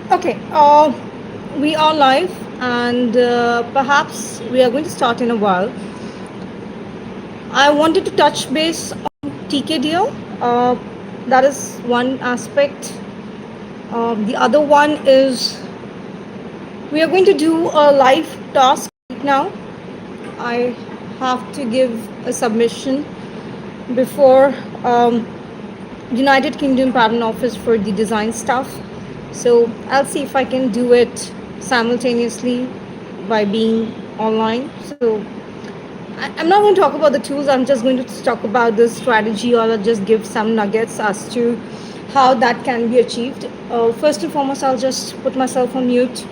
Okay, we are live, and perhaps we are going to start in a while. I wanted to touch base on TKDL. That is one aspect. The other one is we are going to do a live task right now. I have to give a submission before United Kingdom Patent Office for the design stuff. So I'll see if I can do it simultaneously by being online. So I'm not going to talk about the tools. I'm just going to talk about the strategy, or I'll just give some nuggets as to how that can be achieved. First and foremost, I'll just put myself on mute,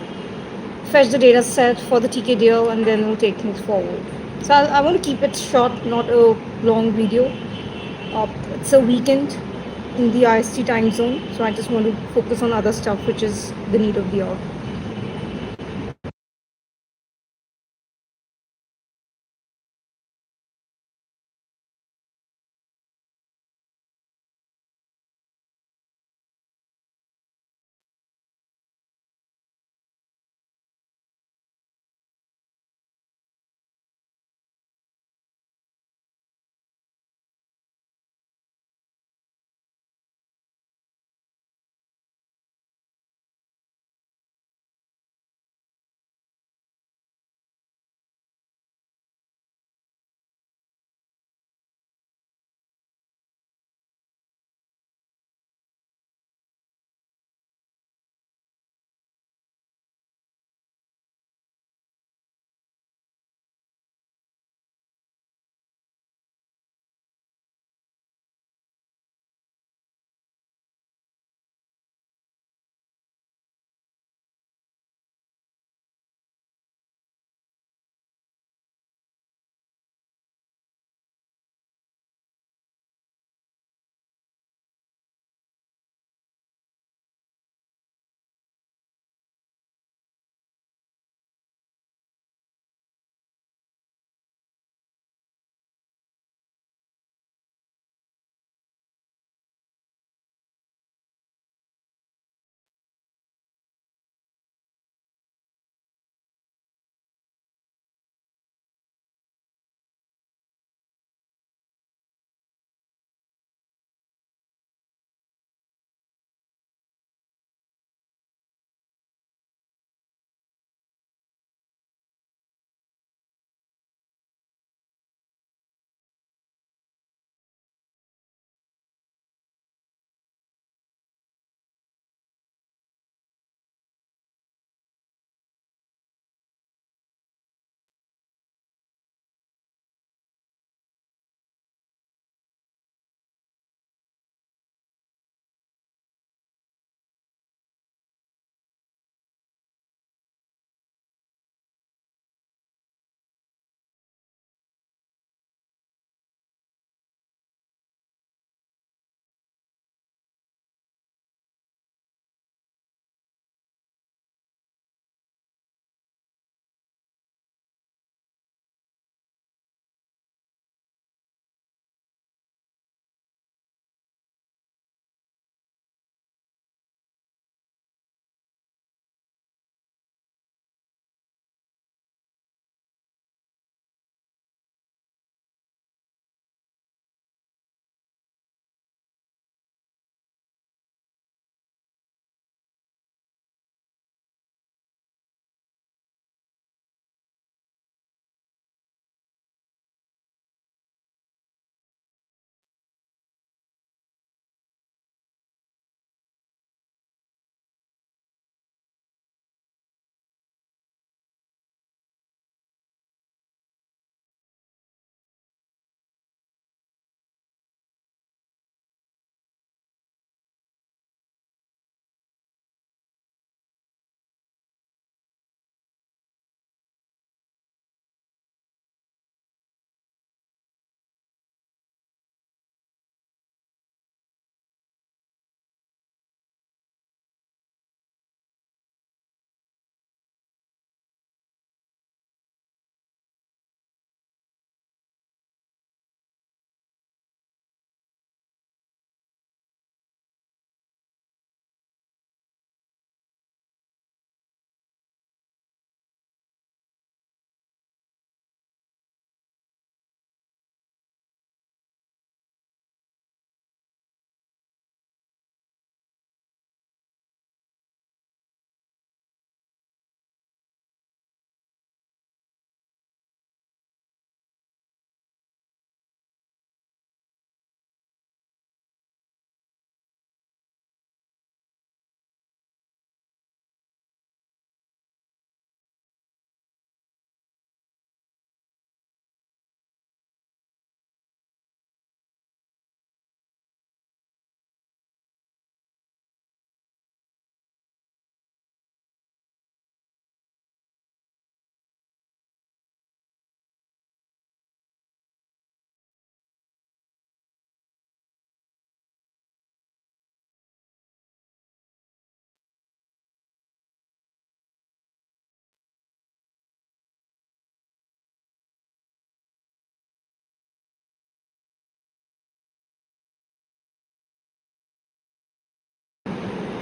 fetch the data set for the TKDL, and then we'll take things forward. So I want to keep it short, not a long video. It's a weekend in the IST time zone, so I just want to focus on other stuff, which is the need of the hour.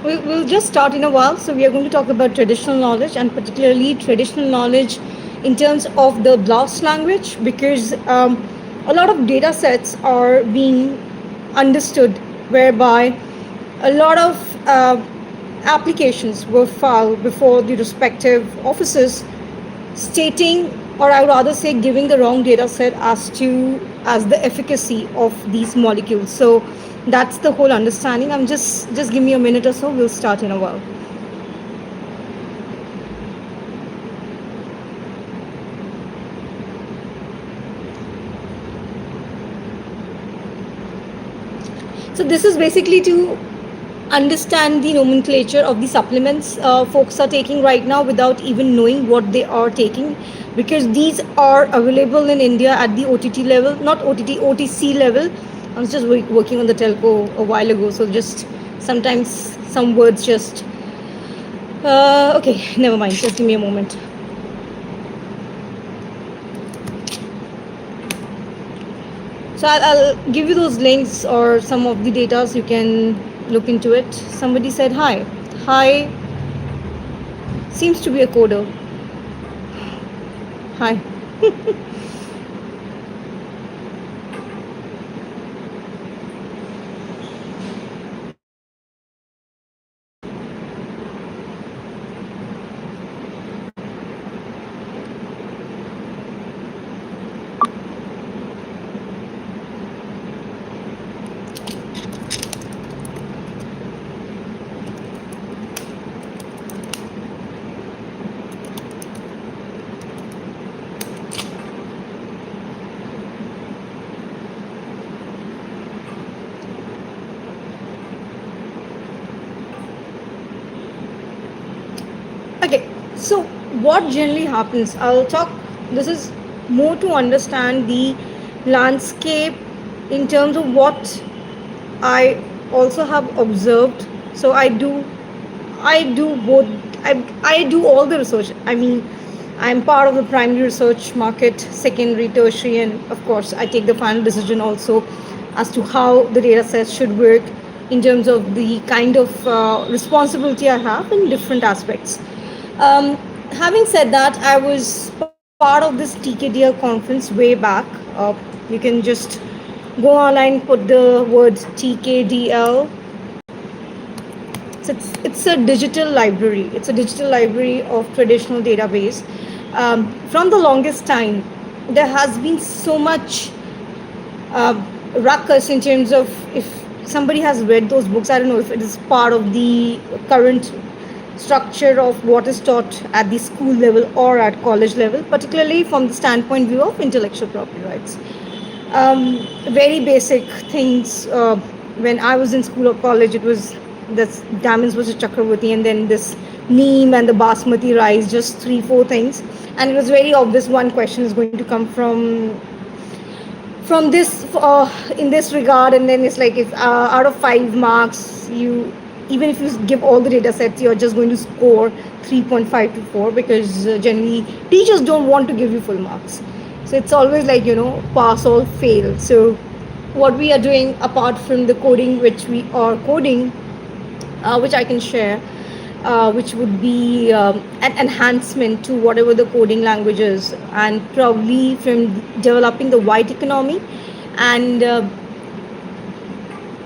We'll just start in a while. So we are going to talk about traditional knowledge, and particularly traditional knowledge in terms of the BLAST language, because a lot of data sets are being understood, whereby a lot of applications were filed before the respective offices, stating, or I would rather say giving the wrong data set as the efficacy of these molecules. So that's the whole understanding. I'm just give me a minute or so, we'll start in a while. So this is basically to understand the nomenclature of the supplements folks are taking right now without even knowing what they are taking, because these are available in India at the OTT level, not OTT, OTC level. I was just working on the telco a while ago, so just sometimes some words just. Okay, never mind. Just give me a moment. So I'll give you those links or some of the data so you can look into it. Somebody said hi. Hi seems to be a coder. Hi. Okay, so what generally happens? I'll talk. This is more to understand the landscape in terms of what I also have observed. So I do both. I do all the research. I mean, I'm part of the primary research market, secondary, tertiary, and of course, I take the final decision also as to how the data sets should work in terms of the kind of responsibility I have in different aspects. Um, Having said that, I was part of this TKDL conference way back. You can just go online, put the words TKDL. It's a digital library. It's a digital library of traditional database. From the longest time, there has been so much uh, ruckus in terms of if somebody has read those books. I don't know if it is part of the current structure of what is taught at the school level or at college level, particularly from the standpoint view of intellectual property rights. Very basic things. When I was in school or college, it was this Damins was a Chakravarti, and then this neem and the basmati rice, just three, four things. And it was very obvious one question is going to come from this in this regard, and then it's like if out of 5 marks, you even if you give all the data sets, you're just going to score 3.5 to 4, because generally teachers don't want to give you full marks. So it's always like, pass or fail. So what we are doing apart from the coding, which we are coding, which I can share, which would be an enhancement to whatever the coding language is, and probably from developing the white economy and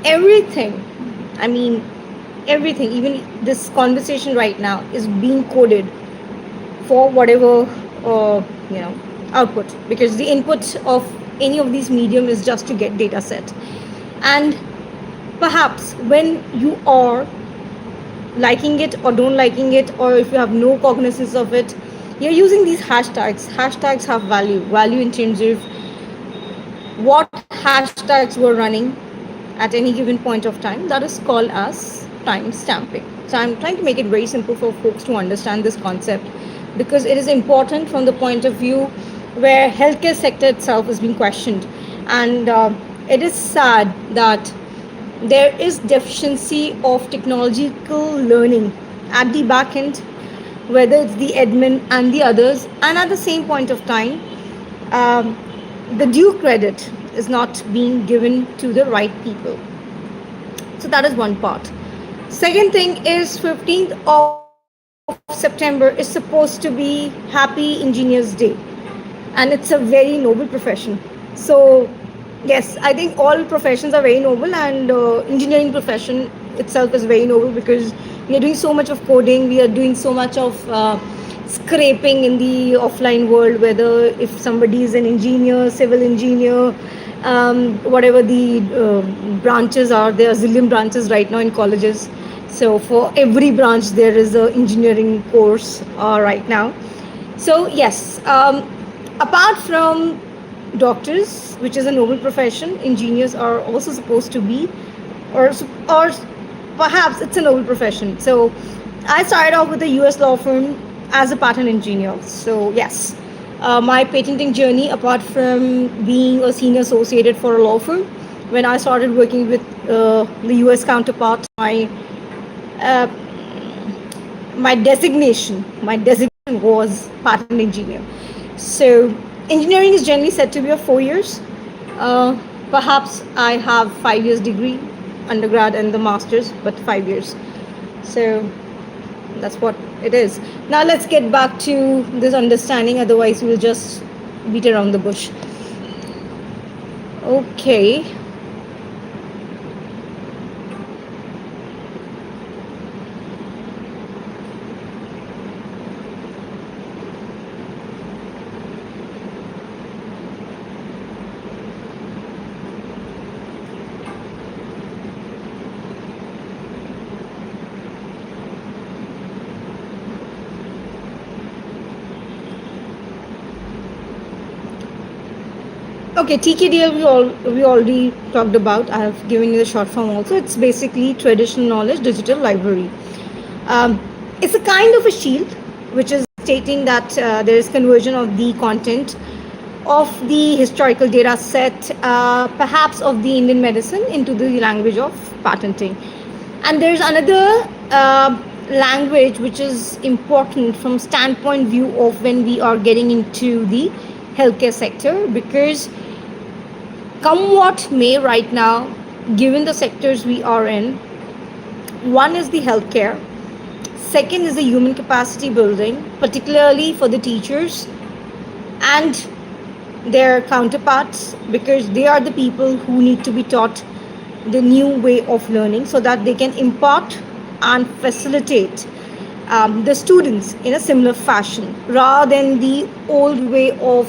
everything. I mean, everything, even this conversation right now is being coded for whatever output, because the input of any of these medium is just to get data set. And perhaps when you are liking it or don't liking it, or if you have no cognizance of it, you're using these hashtags have value in terms of what hashtags were running at any given point of time. That is called as time stamping. So I'm trying to make it very simple for folks to understand this concept, because it is important from the point of view where healthcare sector itself is being questioned. And it is sad that there is deficiency of technological learning at the back end, whether it's the admin and the others, and at the same point of time, um, the due credit is not being given to the right people. So that is one part. Second thing is 15th of September is supposed to be Happy Engineers Day, and it's a very noble profession. So yes, I think all professions are very noble, and engineering profession itself is very noble because we are doing so much of coding, we are doing so much of scraping in the offline world, whether if somebody is an engineer, civil engineer, whatever the branches are. There are zillion branches right now in colleges, so for every branch there is a engineering course right now. So yes, apart from doctors, which is a noble profession, engineers are also supposed to be, or or perhaps it's a noble profession. So I started off with a US law firm as a patent engineer. So yes, my patenting journey, apart from being a senior associated for a law firm, when I started working with the US counterpart, uh, my designation was patent engineer. So engineering is generally said to be of 4 years. Perhaps I have 5 years degree, undergrad and the masters, but 5 years. So that's what it is. Now let's get back to this understanding. Otherwise, we'll just beat around the bush. Okay. Okay, TKDL we already talked about. I have given you the short form also. It's basically traditional knowledge digital library. Um, it's a kind of a shield, which is stating that there is conversion of the content of the historical data set, perhaps of the Indian medicine, into the language of patenting. And there's another language which is important from standpoint view of when we are getting into the healthcare sector, because come what may right now, given the sectors we are in, one is the healthcare, second is the human capacity building, particularly for the teachers and their counterparts, because they are the people who need to be taught the new way of learning so that they can impart and facilitate the students in a similar fashion rather than the old way of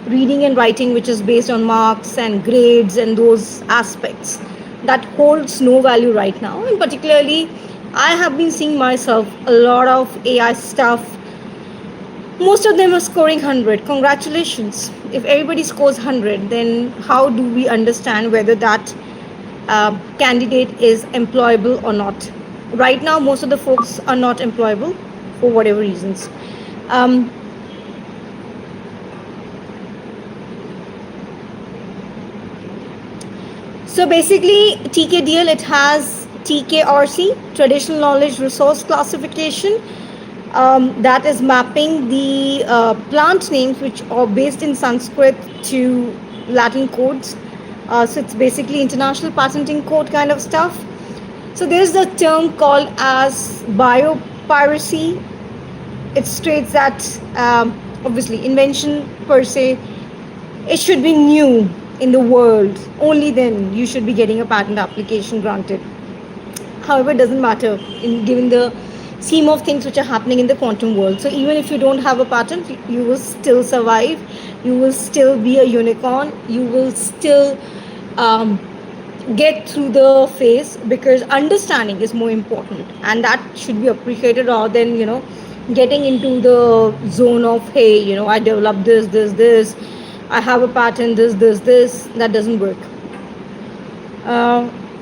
reading and writing, which is based on marks and grades and those aspects that holds no value right now. And particularly, I have been seeing myself a lot of AI stuff. Most of them are scoring 100. Congratulations. If everybody scores 100, then how do we understand whether that candidate is employable or not? Right now, most of the folks are not employable for whatever reasons. Um, so basically, TKDL, it has TKRC, Traditional Knowledge Resource Classification, that is mapping the plant names which are based in Sanskrit to Latin codes. So it's basically international patenting code kind of stuff. So there's a term called as biopiracy. It states that obviously invention per se, it should be new in the world. Only then you should be getting a patent application granted. However, it doesn't matter in given the scheme of things which are happening in the quantum world. So even if you don't have a patent, you will still survive. You will still be a unicorn. You will still get through the phase, because understanding is more important, and that should be appreciated rather than getting into the zone of, hey, I developed this, I have a patent, this. That doesn't work.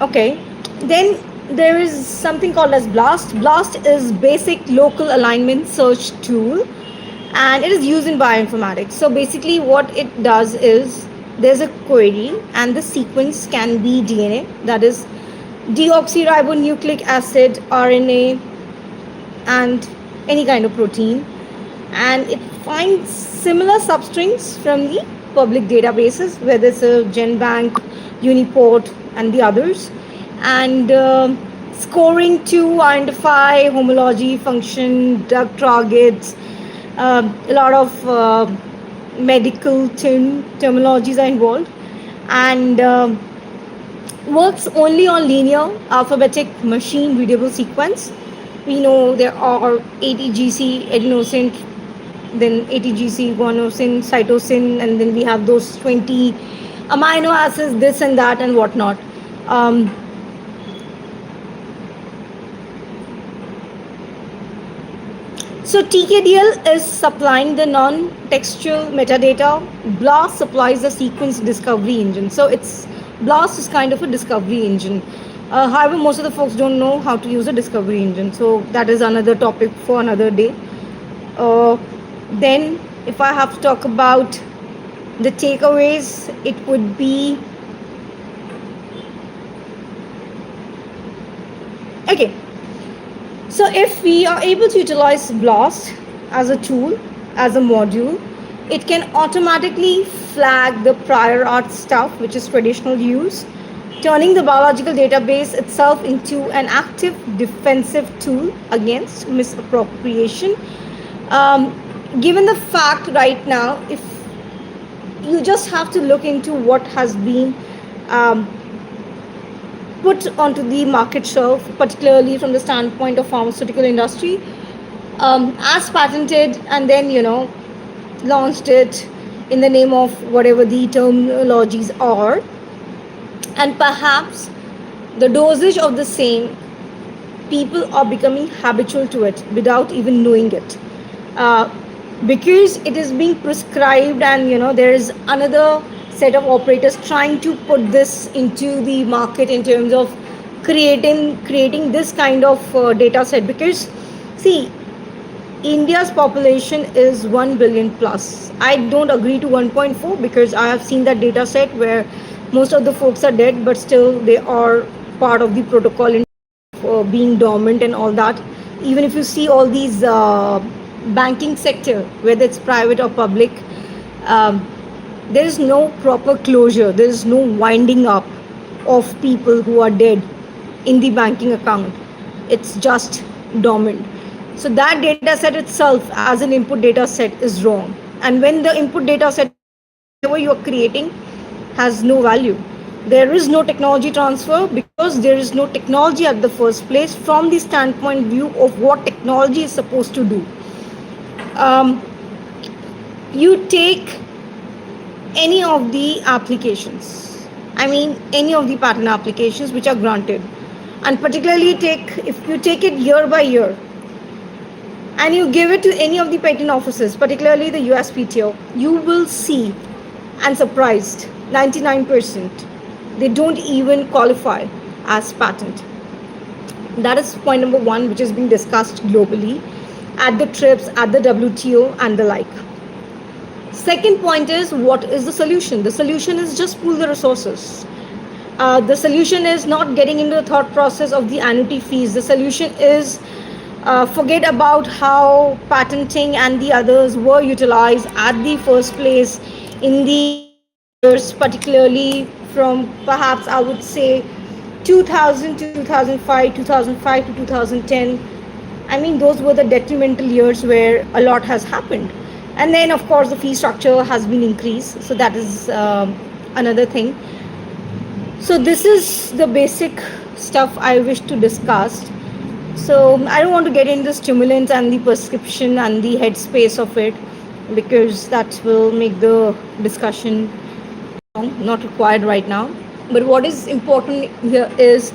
Okay, then there is something called as BLAST. BLAST is basic local alignment search tool, and it is used in bioinformatics. So basically what it does is, there's a query and the sequence can be DNA, that is deoxyribonucleic acid, RNA, and any kind of protein, and it finds similar substrings from the public databases, whether it's a GenBank, Uniport, and the others, and scoring to identify homology, function, drug targets. A lot of medical terminologies are involved, and works only on linear alphabetic machine readable sequence. We know there are ATGC, adenosine, then ATGC, guanosine, cytosine, and then we have those 20 amino acids, this and that, and whatnot. Um, So TKDL is supplying the non-textual metadata. BLAST supplies the sequence discovery engine. So it's BLAST is kind of a discovery engine. However, most of the folks don't know how to use a discovery engine. So that is another topic for another day. Then, if I have to talk about the takeaways, it would be okay. So if we are able to utilize BLAST as a tool, as a module, it can automatically flag the prior art stuff, which is traditional use, turning the biological database itself into an active defensive tool against misappropriation. Given the fact right now, if you just have to look into what has been put onto the market shelf, particularly from the standpoint of pharmaceutical industry, as patented and then launched it in the name of whatever the terminologies are, and perhaps the dosage of the same, people are becoming habitual to it without even knowing it, because it is being prescribed, and there is another set of operators trying to put this into the market in terms of creating this kind of data set. Because see, India's population is 1 billion plus. I don't agree to 1.4 because I have seen that data set where most of the folks are dead, but still they are part of the protocol in being dormant and all that. Even if you see all these banking sector, whether it's private or public, um, there is no proper closure, there is no winding up of people who are dead in the banking account. It's just dormant. So that data set itself as an input data set is wrong. And when the input data set, whatever you are creating, has no value, there is no technology transfer, because there is no technology at the first place from the standpoint view of what technology is supposed to do. You take any of the applications, I mean any of the patent applications which are granted, and particularly if you take it year by year and you give it to any of the patent offices, particularly the USPTO, you will see, and surprised, 99% they don't even qualify as patent. That is point number one, which is being discussed globally at the TRIPS, at the WTO, and the like. Second point is, what is the solution? The solution is just pool the resources. The solution is not getting into the thought process of the annuity fees. The solution is forget about how patenting and the others were utilized at the first place in the years, particularly from perhaps I would say 2000 to 2005, 2005 to 2010. I mean, those were the detrimental years where a lot has happened. And then, of course, the fee structure has been increased. So that is another thing. So this is the basic stuff I wish to discuss. So I don't want to get into the stimulants and the prescription and the headspace of it, because that will make the discussion long, not required right now. But what is important here is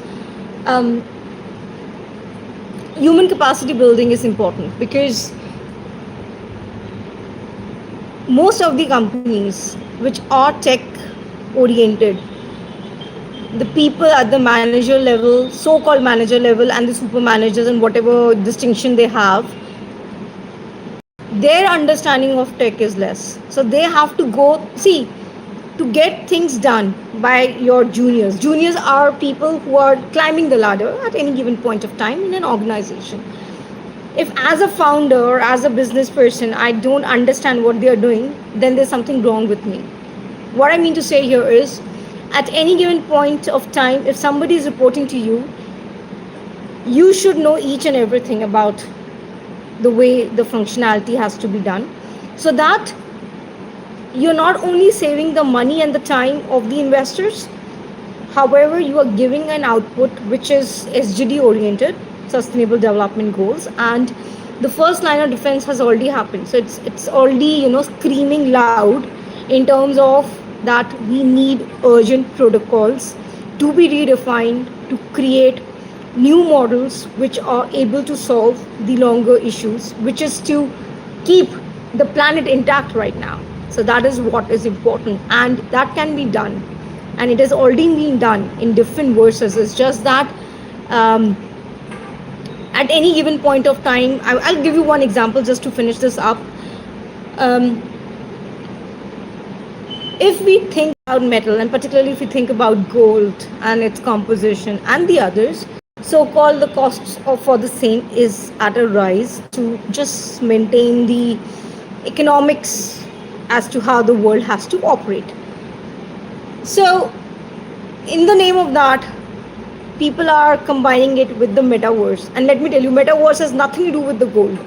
human capacity building is important, because most of the companies which are tech oriented, the people at the manager level, so-called manager level, and the super managers and whatever distinction they have, their understanding of tech is less. So they have to go, see, to get things done by your juniors. Juniors are people who are climbing the ladder at any given point of time in an organization. If as a founder or as a business person I don't understand what they are doing, then there's something wrong with me. What I mean to say here is, at any given point of time, if somebody is reporting to you, you should know each and everything about the way the functionality has to be done, so that you're not only saving the money and the time of the investors. However, you are giving an output which is SGD oriented, sustainable development goals, and the first line of defense has already happened. So it's already, screaming loud in terms of that we need urgent protocols to be redefined to create new models which are able to solve the longer issues, which is to keep the planet intact right now. So that is what is important, and that can be done, and it has already been done in different verses. It's just that um, at any given point of time, I'll give you one example just to finish this up. Um, if we think about metal, and particularly if we think about gold and its composition and the others, so-called the costs for the same is at a rise to just maintain the economics as to how the world has to operate. So, in the name of that, people are combining it with the metaverse. And let me tell you, metaverse has nothing to do with the gold.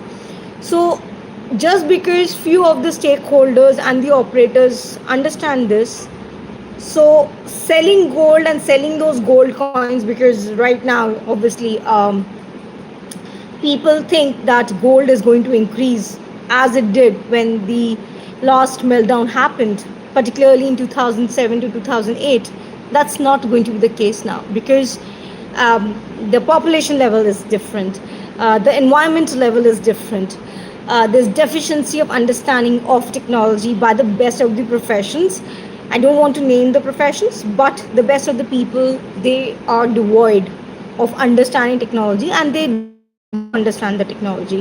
So, just because few of the stakeholders and the operators understand this, so selling gold and selling those gold coins, because right now, obviously, people think that gold is going to increase as it did when the last meltdown happened, particularly in 2007 to 2008. That's not going to be the case now, because the population level is different, the environment level is different. There's deficiency of understanding of technology by the best of the professions. I don't want to name the professions, but the best of the people, they are devoid of understanding technology, and they don't want to understand the technology.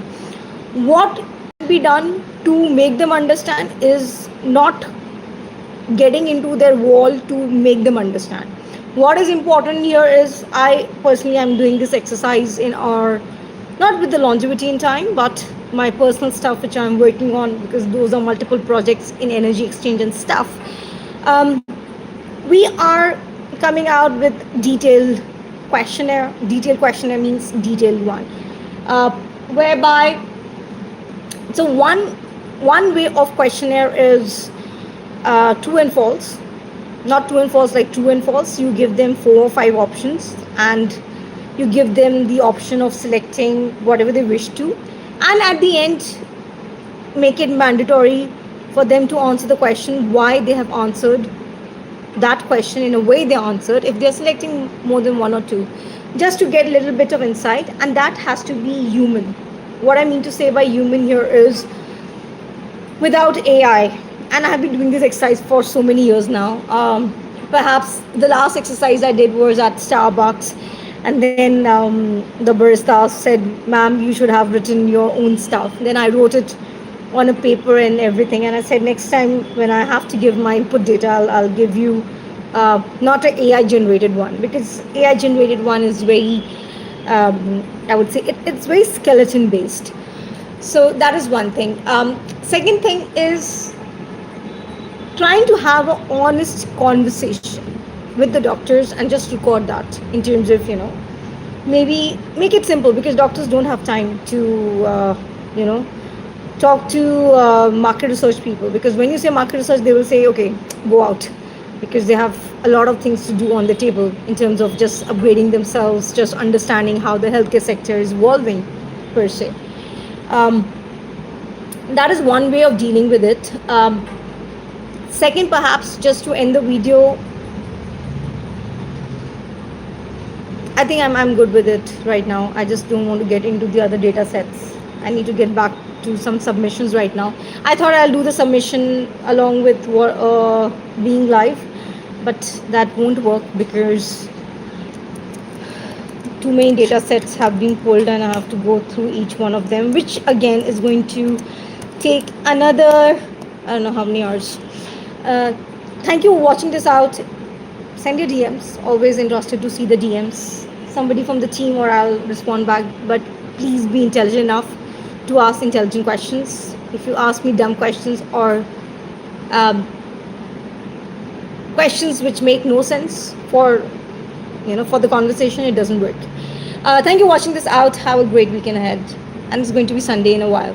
What can be done to make them understand is not getting into their wall to make them understand. What is important here is, I personally am doing this exercise in our, not with the longevity in time, but my personal stuff which I'm working on, because those are multiple projects in energy exchange and stuff. Um, we are coming out with detailed questionnaire. Detailed questionnaire means detailed one, uh, whereby, so one way of questionnaire is true and false. Not true and false like true and false. You give them 4 or 5 options, and you give them the option of selecting whatever they wish to, and at the end make it mandatory for them to answer the question why they have answered that question in a way they answered, if they're selecting more than 1 or 2, just to get a little bit of insight. And that has to be human. What I mean to say by human here is, without AI, and I have been doing this exercise for so many years now. Perhaps the last exercise I did was at Starbucks, and then the barista said, "Ma'am, you should have written your own stuff." Then I wrote it on a paper and everything, and I said, next time when I have to give my input data, I'll give you not an AI generated one, because AI generated one is very, I would say, it's very skeleton based. So that is one thing. Second thing is trying to have an honest conversation with the doctors, and just record that in terms of, maybe make it simple, because doctors don't have time to talk to market research people, because when you say market research, they will say, okay, go out, because they have a lot of things to do on the table in terms of just upgrading themselves, just understanding how the healthcare sector is evolving per se. That is one way of dealing with it. Second, perhaps just to end the video, I think I'm good with it right now. I just don't want to get into the other data sets. I need to get back to some submissions right now. I thought I'll do the submission along with being live, but that won't work, because too many data sets have been pulled, and I have to go through each one of them, which again is going to take another, I don't know how many hours. Thank you for watching this out. Send your DMs. Always interested to see the DMs. Somebody from the team, or I'll respond back. But please be intelligent enough to ask intelligent questions. If you ask me dumb questions, or questions which make no sense for the conversation, it doesn't work. Thank you for watching this out. Have a great weekend ahead. And it's going to be Sunday in a while.